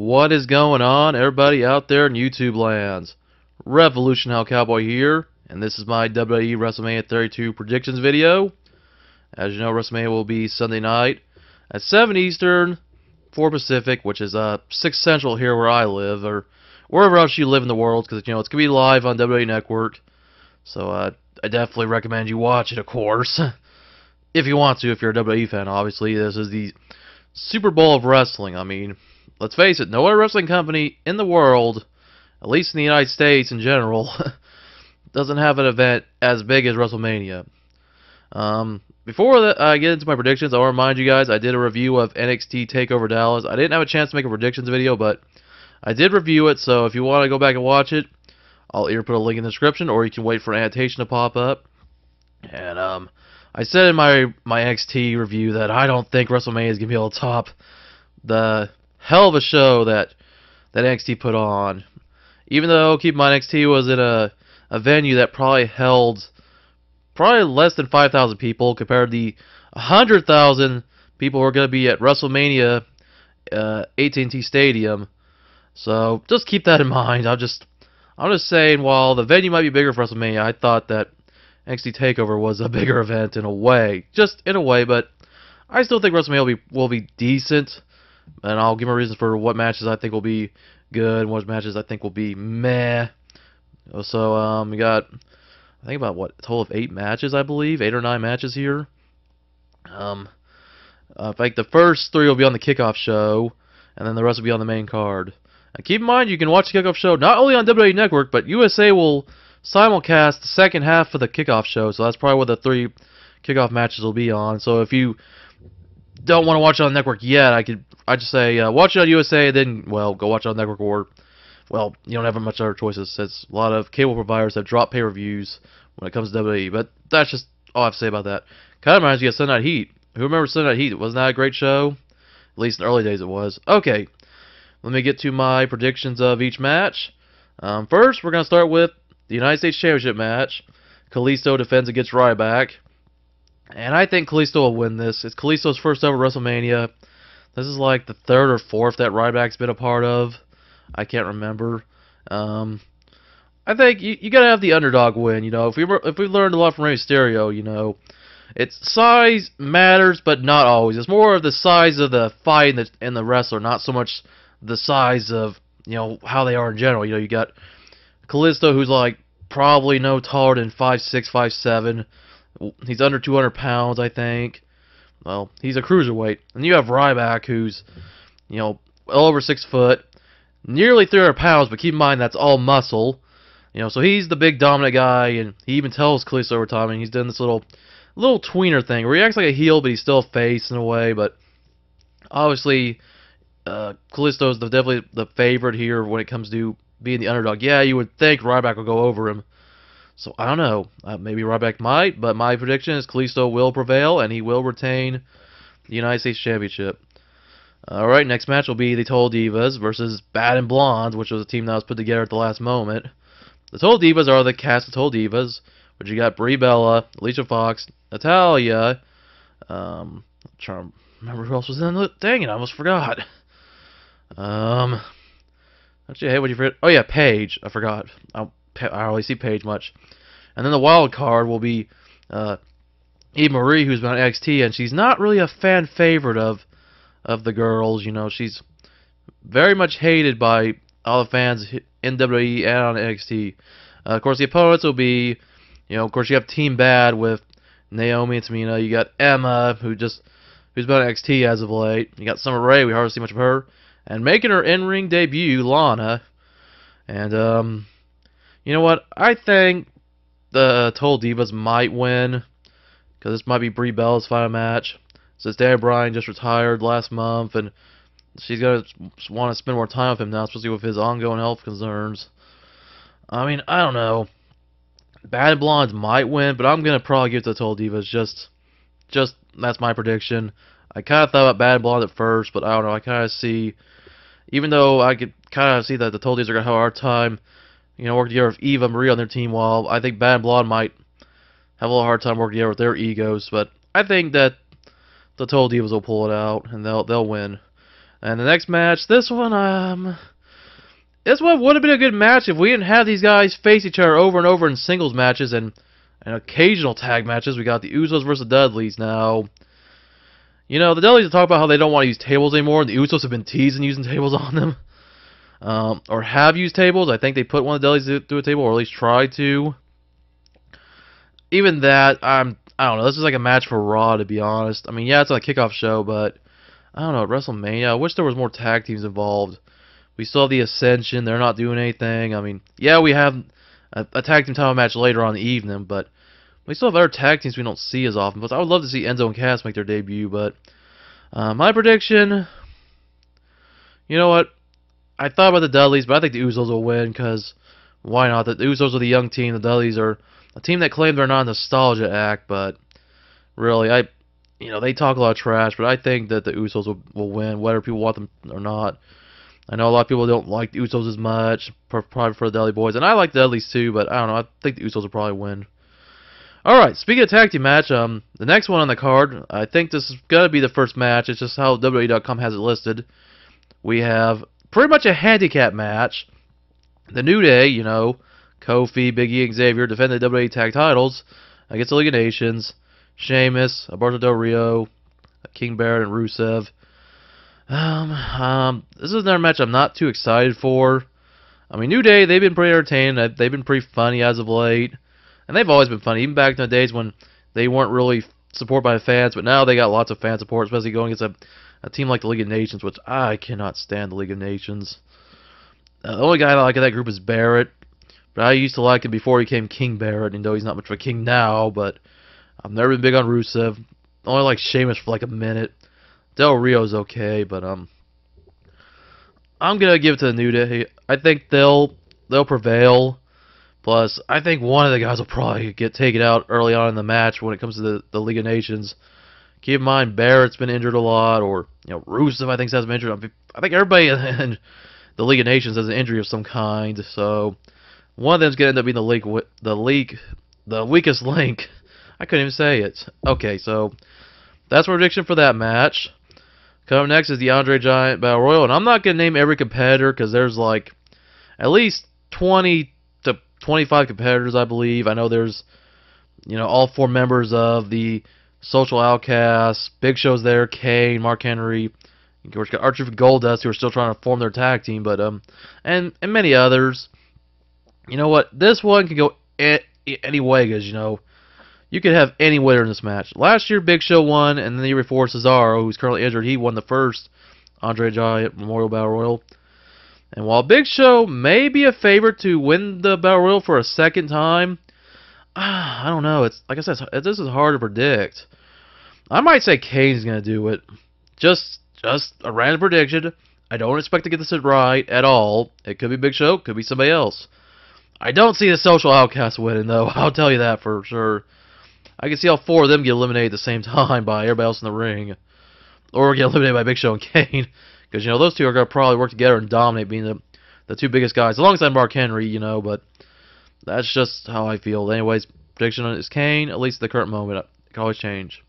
What is going on, everybody out there in YouTube lands? Revolution Hell Cowboy here, and this is my WWE WrestleMania 32 predictions video. As you know, WrestleMania will be Sunday night at 7 Eastern, 4 Pacific, which is 6 Central here where I live, or wherever else you live in the world, because you know it's gonna be live on WWE Network. So I definitely recommend you watch it, of course, if you want to. If you're a WWE fan, obviously this is the Super Bowl of wrestling. I mean, let's face it, no other wrestling company in the world, at least in the United States in general, doesn't have an event as big as WrestleMania. Before I get into my predictions, I want to remind you guys I did a review of NXT Takeover Dallas. I didn't have a chance to make a predictions video, but I did review it, so if you want to go back and watch it, I'll either put a link in the description, or you can wait for an annotation to pop up. And I said in my NXT review that I don't think WrestleMania is going to be able to top the hell of a show that NXT put on. Even though, keep in mind, NXT was in a venue that probably held less than 5,000 people compared to the 100,000 people who are going to be at WrestleMania AT&T Stadium. So just keep that in mind. I'm just saying, while the venue might be bigger for WrestleMania, I thought that NXT Takeover was a bigger event in a way. Just in a way, but I still think WrestleMania will be decent. And I'll give my reasons for what matches I think will be good and what matches I think will be meh. So, we got, I think, about, what, a total of 8 matches, I believe? 8 or 9 matches here. I think the first 3 will be on the kickoff show, and then the rest will be on the main card. And keep in mind, you can watch the kickoff show not only on WWE Network, but USA will simulcast the second half of the kickoff show, so that's probably what the 3 kickoff matches will be on. So if you don't want to watch it on the network yet, I'd just say watch it on USA, then, well, go watch it on the network, or, well, you don't have much other choices, since a lot of cable providers have dropped pay-per-views when it comes to WWE. But that's just all I have to say about that. Kind of reminds me of Sunday Night Heat. Who remembers Sunday Night Heat? Wasn't that a great show? At least in the early days it was. Okay, let me get to my predictions of each match. First, we're going to start with the United States Championship match. Kalisto defends against Ryback. And I think Kalisto will win this. It's Kalisto's first ever WrestleMania. This is like the 3rd or 4th that Ryback's been a part of. I can't remember. I think you gotta have the underdog win. You know, if we learned a lot from Rey Mysterio, you know, it's size matters, but not always. It's more of the size of the fight and the wrestler, not so much the size of, you know, how they are in general. You know, you got Kalisto, who's like probably no taller than 5'6", 5'7". He's under 200 pounds, I think. Well, he's a cruiserweight. And you have Ryback, who's, you know, well over 6 foot, nearly 300 pounds, but keep in mind that's all muscle. You know, so he's the big dominant guy, and he even tells Kalisto over time, and he's done this little tweener thing where he acts like a heel, but he's still a face in a way. But obviously, Kalisto's definitely the favorite here when it comes to being the underdog. Yeah, you would think Ryback will go over him. So, I don't know. Maybe Ryback might, but my prediction is Kalisto will prevail, and he will retain the United States Championship. Alright, next match will be the Total Divas versus Bad and Blonde, which was a team that was put together at the last moment. The Total Divas are the cast of Total Divas, which you got Brie Bella, Alicia Fox, Natalya, I'm trying to remember who else was in it. Dang it, I almost forgot. Don't you hate when you forget? Oh yeah, Paige. I forgot. I hardly see Paige much. And then the wild card will be Eve Marie, who's been on NXT, and she's not really a fan favorite of the girls. You know, she's very much hated by all the fans in WWE and on NXT. Of course, the opponents will be, you know, of course you have Team Bad with Naomi and Tamina. You got Emma, who's been on NXT as of late. You got Summer Rae. We hardly see much of her. And making her in-ring debut, Lana. And you know what? I think the Total Divas might win, because this might be Brie Bella's final match. Since Daniel Bryan just retired last month, and she's going to want to spend more time with him now, especially with his ongoing health concerns. I mean, I don't know. Bad and Blondes might win, but I'm going to probably give it to the Total Divas. Just that's my prediction. I kind of thought about Bad and Blonde at first, but I don't know. I kind of see, even though I could kind of see that the Total Divas are going to have a hard time, you know, working together with Eva Marie on their team, while I think Bad and Blonde might have a little hard time working together with their egos. But I think that the Total Divas will pull it out, and they'll win. And the next match, this one would have been a good match if we didn't have these guys face each other over and over in singles matches and occasional tag matches. We got the Usos versus the Dudleys now. You know, the Dudleys talk about how they don't want to use tables anymore, and the Usos have been teasing using tables on them. Or have used tables. I think they put one of the Dudleys through a table, or at least tried to. Even that, I don't know. This is like a match for Raw, to be honest. I mean, yeah, it's on a kickoff show, but I don't know, at WrestleMania, I wish there was more tag teams involved. We still have the Ascension. They're not doing anything. I mean, yeah, we have a tag team title match later on in the evening, but we still have other tag teams we don't see as often. But I would love to see Enzo and Cass make their debut, but my prediction, you know what? I thought about the Dudleys, but I think the Usos will win, because why not? The Usos are the young team. The Dudleys are a team that claim they're not a nostalgia act, but really, they talk a lot of trash, but I think that the Usos will win, whether people want them or not. I know a lot of people don't like the Usos as much, probably for the Dudley Boys, and I like the Dudleys too, but I don't know, I think the Usos will probably win. Alright, speaking of tag team match, the next one on the card, I think this is going to be the first match. It's just how WWE.com has it listed. We have pretty much a handicap match. The New Day, Kofi, Big E, and Xavier defend the WWE tag titles against the League of Nations. Sheamus, Alberto Del Rio, King Barrett, and Rusev. This is another match I'm not too excited for. I mean, New Day, they've been pretty entertaining. They've been pretty funny as of late. And they've always been funny, even back in the days when they weren't really supported by the fans. But now they got lots of fan support, especially going against a team like the League of Nations, which I cannot stand the League of Nations. The only guy I like in that group is Barrett. But I used to like him before he became King Barrett, even though he's not much of a king now. But I've never been big on Rusev. I only like Sheamus for like a minute. Del Rio's okay, but I'm gonna give it to the New Day. I think they'll prevail. Plus, I think one of the guys will probably get taken out early on in the match when it comes to the League of Nations. Keep in mind, Barrett's been injured a lot, or Rusev I think has been injured. I think everybody in the League of Nations has an injury of some kind. So one of them's gonna end up being the weakest link. I couldn't even say it. Okay, so that's my prediction for that match. Coming next is the Andre Giant Battle Royal, and I'm not going to name every competitor because there's like at least 20 to 25 competitors, I believe. I know there's, all 4 members of the Social Outcasts. Big Show's there, Kane, Mark Henry, of course, got R-Truth and Goldust, who are still trying to form their tag team, but and many others. You know what? This one can go any way, because you could have any winner in this match. Last year, Big Show won, and then the year before, Cesaro, who's currently injured, he won the first Andre Giant Memorial Battle Royal. And while Big Show may be a favorite to win the Battle Royal for a second time, I don't know. It's like I said, this is hard to predict. I might say Kane's going to do it. Just a random prediction. I don't expect to get this right at all. It could be Big Show, could be somebody else. I don't see the Social Outcast winning, though. I'll tell you that for sure. I can see all 4 of them get eliminated at the same time by everybody else in the ring. Or get eliminated by Big Show and Kane. Because, those two are going to probably work together and dominate, being the 2 biggest guys. Alongside Mark Henry, but that's just how I feel. Anyways, prediction is Kane, at least at the current moment. It can always change.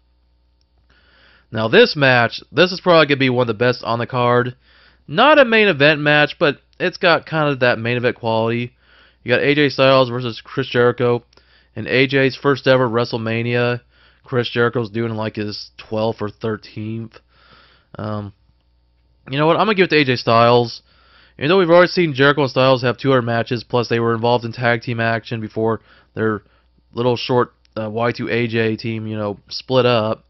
Now, this match, this is probably going to be one of the best on the card. Not a main event match, but it's got kind of that main event quality. You got AJ Styles versus Chris Jericho. In AJ's first ever WrestleMania, Chris Jericho's doing like his 12th or 13th. You know what? I'm going to give it to AJ Styles. Even though we've already seen Jericho and Styles have 2 other matches, plus they were involved in tag team action before their little short Y2AJ team, split up.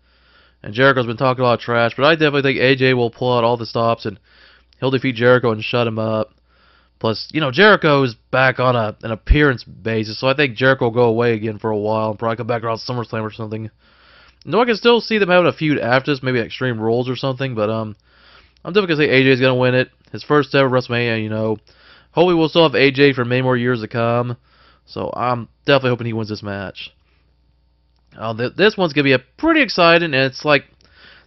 And Jericho's been talking a lot of trash, but I definitely think AJ will pull out all the stops and he'll defeat Jericho and shut him up. Plus, Jericho's back on an appearance basis, so I think Jericho will go away again for a while and probably come back around SummerSlam or something. No, I can still see them having a feud after this, maybe Extreme Rules or something, but I'm definitely going to say AJ's going to win it. His first ever WrestleMania, Hopefully we'll still have AJ for many more years to come, so I'm definitely hoping he wins this match. This one's going to be pretty exciting, and it's like,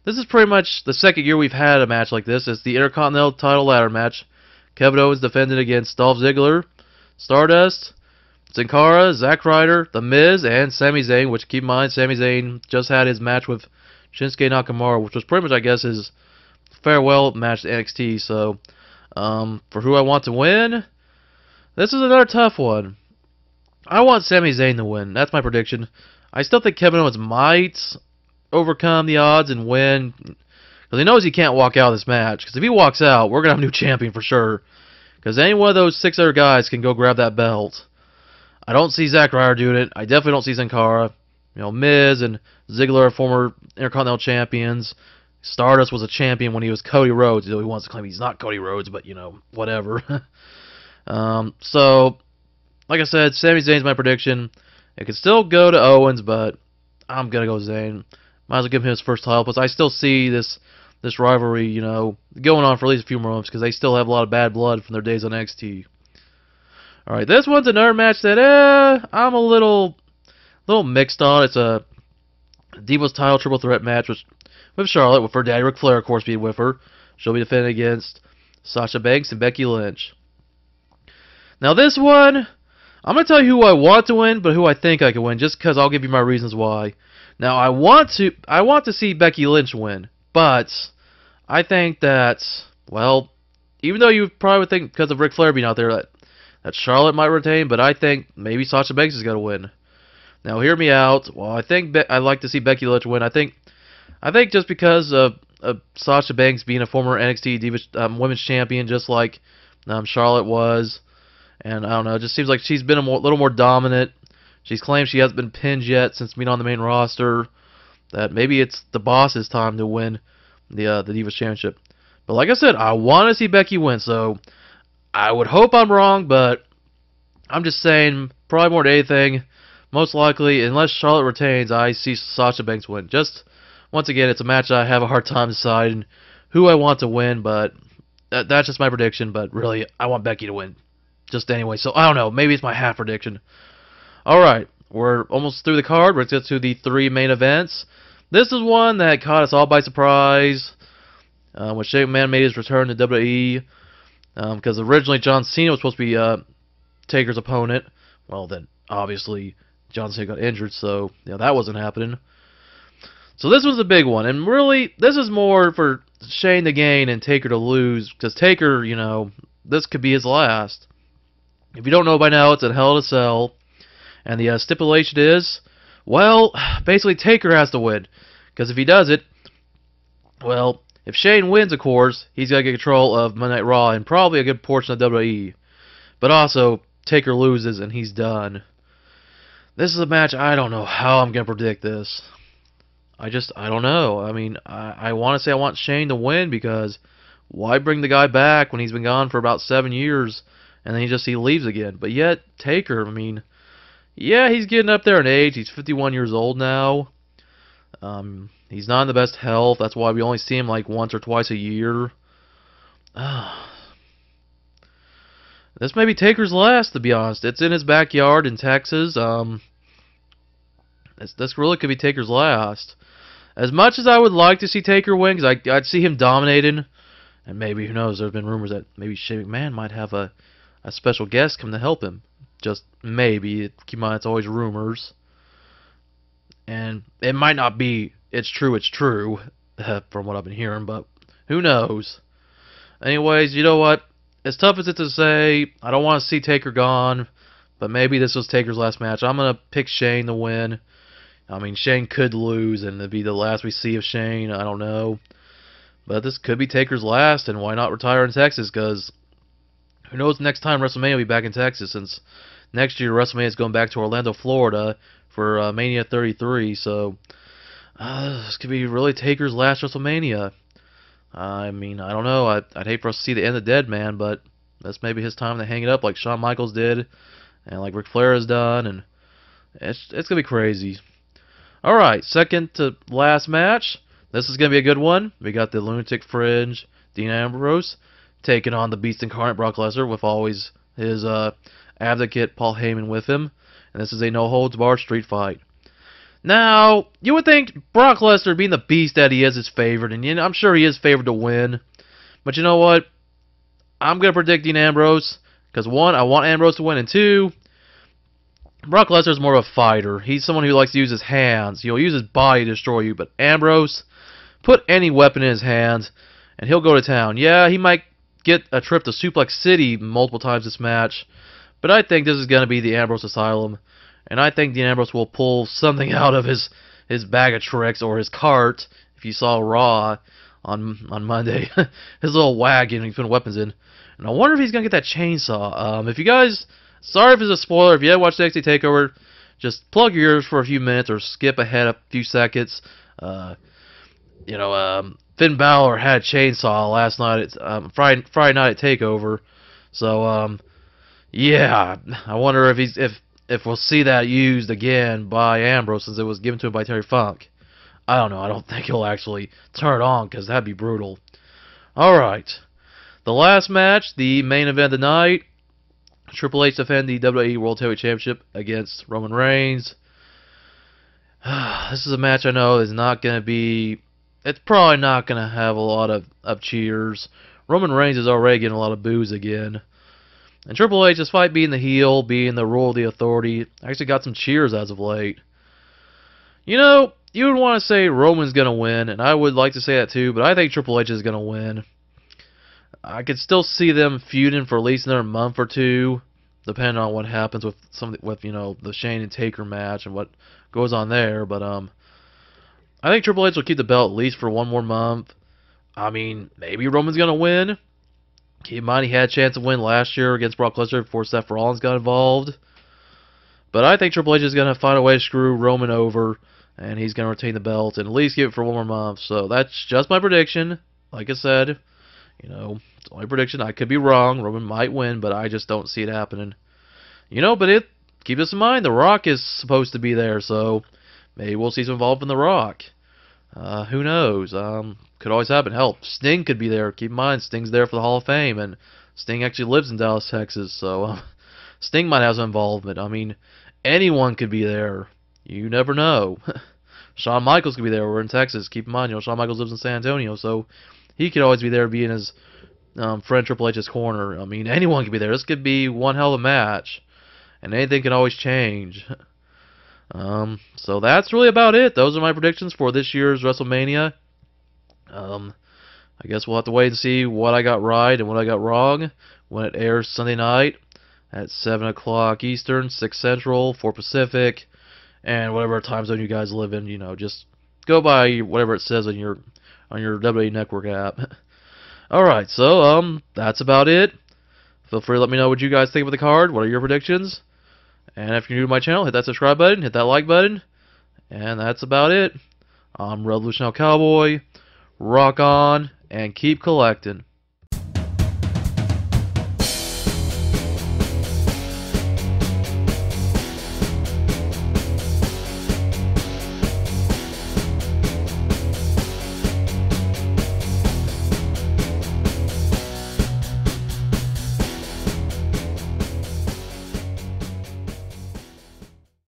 this is pretty much the second year we've had a match like this. It's the Intercontinental title ladder match. Kevin Owens defended against Dolph Ziggler, Stardust, Sin Cara, Zack Ryder, The Miz, and Sami Zayn, which, keep in mind, Sami Zayn just had his match with Shinsuke Nakamura, which was pretty much, I guess, his farewell match to NXT. So, for who I want to win, this is another tough one. I want Sami Zayn to win. That's my prediction. I still think Kevin Owens might overcome the odds and win, because he knows he can't walk out of this match. Because if he walks out, we're going to have a new champion for sure. Because any one of those 6 other guys can go grab that belt. I don't see Zack Ryder doing it. I definitely don't see Sin Cara. You know, Miz and Ziggler are former Intercontinental champions. Stardust was a champion when he was Cody Rhodes. He wants to claim he's not Cody Rhodes, but, you know, whatever. So, like I said, Sami Zayn's my prediction. It could still go to Owens, but I'm going to go Zayn. Might as well give him his first title. Plus, I still see this rivalry, you know, going on for at least a few more months, because they still have a lot of bad blood from their days on NXT. Alright, this one's another match that, I'm a little mixed on. It's a Divas title triple threat match with Charlotte, with her daddy Ric Flair, of course, being with her. She'll be defending against Sasha Banks and Becky Lynch. Now, this one, I'm going to tell you who I want to win, but who I think I can win, just because I'll give you my reasons why. Now, I want to see Becky Lynch win, but I think that, well, even though you probably would think because of Ric Flair being out there that Charlotte might retain, but I think maybe Sasha Banks is going to win. Now, hear me out. Well, I think I'd like to see Becky Lynch win. I think just because of Sasha Banks being a former NXT Divas Women's Champion, just like Charlotte was, and I don't know, it just seems like she's been little more dominant. She's claimed she hasn't been pinned yet since being on the main roster. That maybe it's the boss's time to win the Divas Championship. But like I said, I want to see Becky win, so I would hope I'm wrong, but I'm just saying, probably more than anything, most likely, unless Charlotte retains, I see Sasha Banks win. Just, once again, it's a match I have a hard time deciding who I want to win, but that's just my prediction, but really, I want Becky to win. Just anyway, so I don't know, maybe it's my half prediction. Alright, we're almost through the card. Let's get to the 3 main events. This is one that caught us all by surprise when Shane McMahon made his return to WWE. Because originally John Cena was supposed to be Taker's opponent. Well, then, obviously, John Cena got injured, so that wasn't happening. So this was a big one. And really, this is more for Shane to gain and Taker to lose. Because Taker, you know, this could be his last. If you don't know by now, it's in Hell in a Cell. And the stipulation is, well, basically Taker has to win. Because if he does it, well, if Shane wins, of course, he's got to get control of Monday Night Raw and probably a good portion of WWE. But also, Taker loses and he's done. This is a match, I don't know how I'm going to predict this. I don't know. I mean, I want to say I want Shane to win, because why bring the guy back when he's been gone for about 7 years and then he leaves again? But yet, Taker, I mean, yeah, he's getting up there in age. He's 51 years old now. He's not in the best health. That's why we only see him like once or twice a year. This may be Taker's last, to be honest. It's in his backyard in Texas. This really could be Taker's last. As much as I would like to see Taker win, because I'd see him dominating, and maybe, who knows, there have been rumors that maybe Shane McMahon might have a special guest come to help him. Just maybe. Keep in mind, it's always rumors. And it might not be, it's true, from what I've been hearing, but who knows. Anyways, you know what? As tough as it's to say, I don't want to see Taker gone, but maybe this was Taker's last match. I'm going to pick Shane to win. I mean, Shane could lose, and it'd be the last we see of Shane. I don't know. But this could be Taker's last, and why not retire in Texas? Because who knows, next time WrestleMania will be back in Texas, since next year WrestleMania is going back to Orlando, Florida for Mania 33. So this could be really Taker's last WrestleMania. I mean, I don't know. I'd hate for us to see the end of Dead Man, but that's maybe his time to hang it up like Shawn Michaels did, and like Ric Flair has done, and it's going to be crazy. Alright, second to last match. This is going to be a good one. We got the Lunatic Fringe, Dean Ambrose, taking on the Beast Incarnate, Brock Lesnar, with always his advocate, Paul Heyman, with him. And this is a no-holds-barred street fight. Now, you would think Brock Lesnar, being the beast that he is favored, and I'm sure he is favored to win. But you know what? I'm going to predict Dean Ambrose, because 1, I want Ambrose to win, and 2, Brock Lesnar is more of a fighter. He's someone who likes to use his hands. He'll use his body to destroy you, but Ambrose, put any weapon in his hands, and he'll go to town. Yeah, he might get a trip to Suplex City multiple times this match, but I think this is going to be the Ambrose Asylum, and I think Dean Ambrose will pull something out of his bag of tricks or his cart. If you saw Raw on Monday, his little wagon he's putting weapons in, and I wonder if he's going to get that chainsaw. If you guys, sorry if it's a spoiler, if you haven't watched NXT Takeover, just plug your ears for a few minutes or skip ahead a few seconds. Finn Balor had a chainsaw last night. It's Friday night at Takeover. So yeah, I wonder if we'll see that used again by Ambrose since it was given to him by Terry Funk. I don't know. I don't think he'll actually turn it on because that'd be brutal. All right, the last match, the main event of the night. Triple H defend the WWE World Heavyweight Championship against Roman Reigns. This is a match I know is not going to be... It's probably not going to have a lot of cheers. Roman Reigns is already getting a lot of boos again. And Triple H, despite being the heel, being the rule of the authority, actually got some cheers as of late. You know, you would want to say Roman's going to win, and I would like to say that too, but I think Triple H is going to win. I could still see them feuding for at least another month or two, depending on what happens with the Shane and Taker match and what goes on there. But I think Triple H will keep the belt at least for one more month. I mean, maybe Roman's gonna win. Keep in mind he had a chance to win last year against Brock Lesnar before Seth Rollins got involved. But I think Triple H is gonna find a way to screw Roman over, and he's gonna retain the belt and at least give it for one more month. So that's just my prediction. Like I said, it's only a prediction. I could be wrong. Roman might win, but I just don't see it happening. But keep this in mind. The Rock is supposed to be there, so maybe we'll see some involvement in The Rock. Who knows? Could always happen. Hell, Sting could be there. Keep in mind, Sting's there for the Hall of Fame, and Sting actually lives in Dallas, Texas, so Sting might have some involvement. I mean, anyone could be there. You never know. Shawn Michaels could be there. We're in Texas. Keep in mind, Shawn Michaels lives in San Antonio, so he could always be there being his friend Triple H's corner. I mean, anyone could be there. This could be one hell of a match, and anything can always change. So that's really about it. Those are my predictions for this year's WrestleMania. I guess we'll have to wait and see what I got right and what I got wrong when it airs Sunday night at 7 o'clock Eastern, 6 Central, 4 Pacific, and whatever time zone you guys live in. Just go by whatever it says on your WWE Network app. Alright, so that's about it. Feel free to let me know what you guys think of the card. What are your predictions? And if you're new to my channel, hit that subscribe button, hit that like button. And that's about it. I'm Revolutionary Cowboy. Rock on and keep collecting.